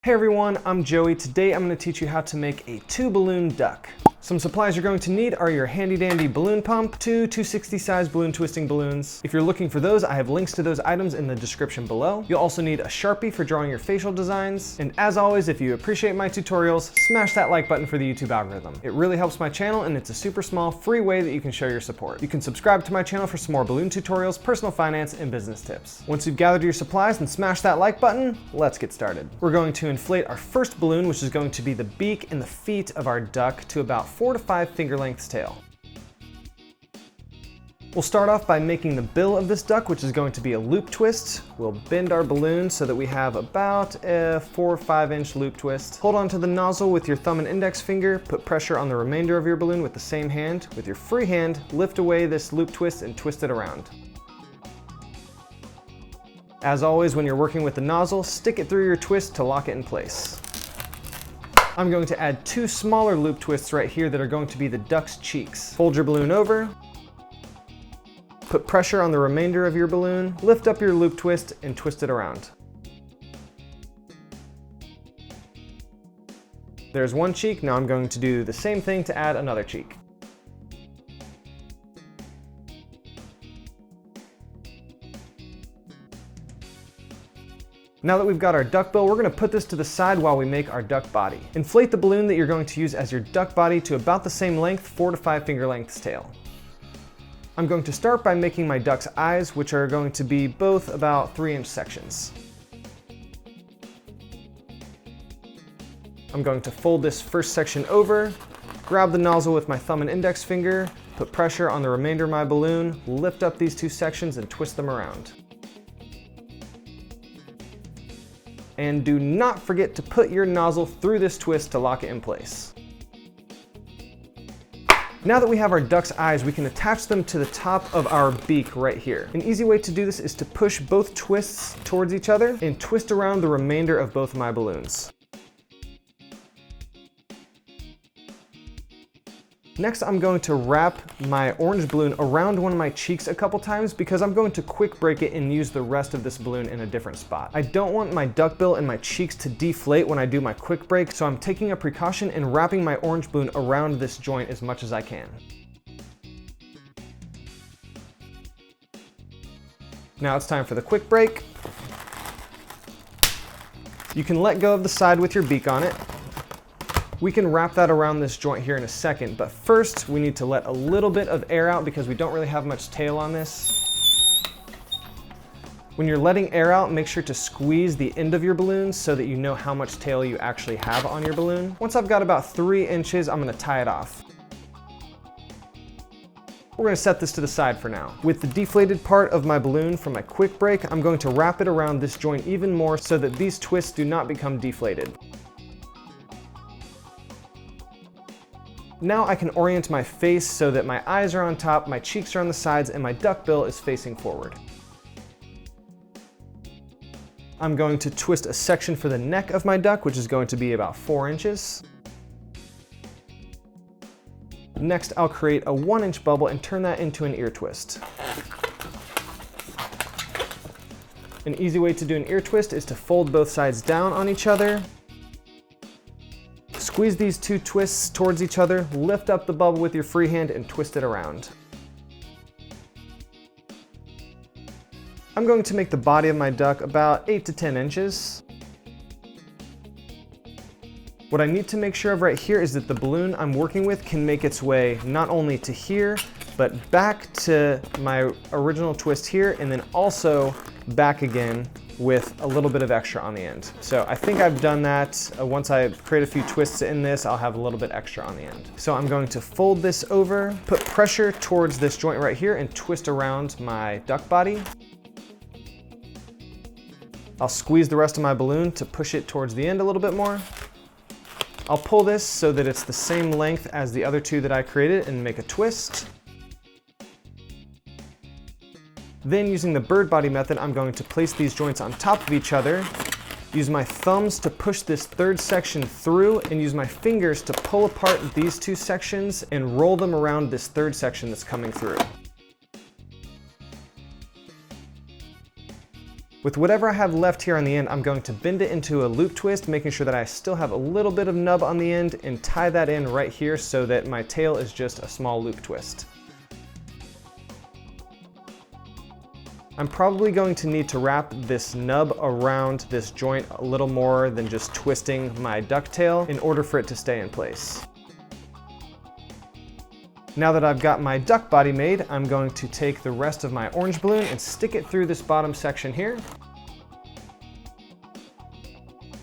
Hey everyone, I'm Joey. Today I'm going to teach you how to make a 2-balloon duck. Some supplies you're going to need are your handy dandy balloon pump, 2 260 size balloon twisting balloons. If you're looking for those, I have links to those items in the description below. You'll also need a Sharpie for drawing your facial designs. And as always, if you appreciate my tutorials, smash that like button for the YouTube algorithm. It really helps my channel and it's a super small, free way that you can show your support. You can subscribe to my channel for some more balloon tutorials, personal finance, and business tips. Once you've gathered your supplies and smash that like button, let's get started. We're going to inflate our first balloon, which is going to be the beak and the feet of our duck, to about 4 to 5 finger lengths tail. We'll start off by making the bill of this duck, which is going to be a loop twist. We'll bend our balloon so that we have about a 4 or 5 inch loop twist. Hold on to the nozzle with your thumb and index finger, put pressure on the remainder of your balloon with the same hand. With your free hand, lift away this loop twist and twist it around. As always, when you're working with the nozzle, stick it through your twist to lock it in place. I'm going to add 2 smaller loop twists right here that are going to be the duck's cheeks. Fold your balloon over, put pressure on the remainder of your balloon, lift up your loop twist and twist it around. There's one cheek, now I'm going to do the same thing to add another cheek. Now that we've got our duck bill, we're going to put this to the side while we make our duck body. Inflate the balloon that you're going to use as your duck body to about the same length, 4 to 5 finger lengths tail. I'm going to start by making my duck's eyes, which are going to be both about 3-inch sections. I'm going to fold this first section over, grab the nozzle with my thumb and index finger, put pressure on the remainder of my balloon, lift up these 2 sections and twist them around. And do not forget to put your nozzle through this twist to lock it in place. Now that we have our duck's eyes, we can attach them to the top of our beak right here. An easy way to do this is to push both twists towards each other and twist around the remainder of both of my balloons. Next, I'm going to wrap my orange balloon around one of my cheeks a couple times because I'm going to quick break it and use the rest of this balloon in a different spot. I don't want my duck bill and my cheeks to deflate when I do my quick break, so I'm taking a precaution and wrapping my orange balloon around this joint as much as I can. Now it's time for the quick break. You can let go of the side with your beak on it. We can wrap that around this joint here in a second, but first we need to let a little bit of air out because we don't really have much tail on this. When you're letting air out, make sure to squeeze the end of your balloon so that you know how much tail you actually have on your balloon. Once I've got about 3 inches, I'm gonna tie it off. We're gonna set this to the side for now. With the deflated part of my balloon from my quick break, I'm going to wrap it around this joint even more so that these twists do not become deflated. Now I can orient my face so that my eyes are on top, my cheeks are on the sides, and my duck bill is facing forward. I'm going to twist a section for the neck of my duck, which is going to be about 4 inches. Next, I'll create a 1-inch bubble and turn that into an ear twist. An easy way to do an ear twist is to fold both sides down on each other. Squeeze these 2 twists towards each other, lift up the bubble with your free hand and twist it around. I'm going to make the body of my duck about 8 to 10 inches. What I need to make sure of right here is that the balloon I'm working with can make its way not only to here, but back to my original twist here, and then also back again with a little bit of extra on the end. So I think I've done that. Once I create a few twists in this, I'll have a little bit extra on the end. So I'm going to fold this over, put pressure towards this joint right here and twist around my duck body. I'll squeeze the rest of my balloon to push it towards the end a little bit more. I'll pull this so that it's the same length as the other 2 that I created and make a twist. Then, using the bird body method, I'm going to place these joints on top of each other, use my thumbs to push this 3rd section through, and use my fingers to pull apart these 2 sections and roll them around this 3rd section that's coming through. With whatever I have left here on the end, I'm going to bend it into a loop twist, making sure that I still have a little bit of nub on the end, and tie that in right here so that my tail is just a small loop twist. I'm probably going to need to wrap this nub around this joint a little more than just twisting my ducktail in order for it to stay in place. Now that I've got my duck body made, I'm going to take the rest of my orange balloon and stick it through this bottom section here.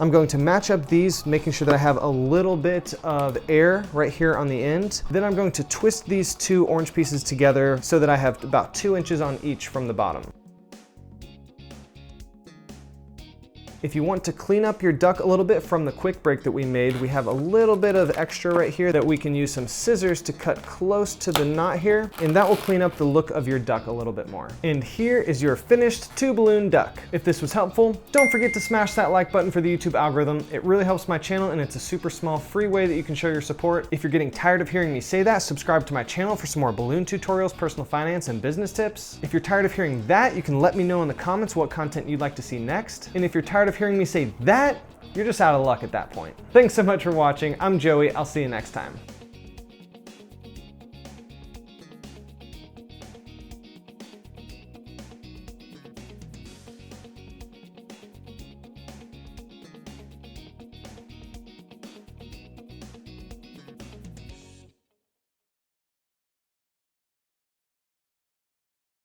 I'm going to match up these, making sure that I have a little bit of air right here on the end. Then I'm going to twist these two orange pieces together so that I have about 2 inches on each from the bottom. If you want to clean up your duck a little bit from the quick break that we made, we have a little bit of extra right here that we can use some scissors to cut close to the knot here, and that will clean up the look of your duck a little bit more. And here is your finished 2-balloon duck. If this was helpful, don't forget to smash that like button for the YouTube algorithm. It really helps my channel, and it's a super small free way that you can show your support. If you're getting tired of hearing me say that, subscribe to my channel for some more balloon tutorials, personal finance, and business tips. If you're tired of hearing that, you can let me know in the comments what content you'd like to see next. And if you're tired of hearing me say that, you're just out of luck at that point. Thanks so much for watching. I'm Joey. I'll see you next time.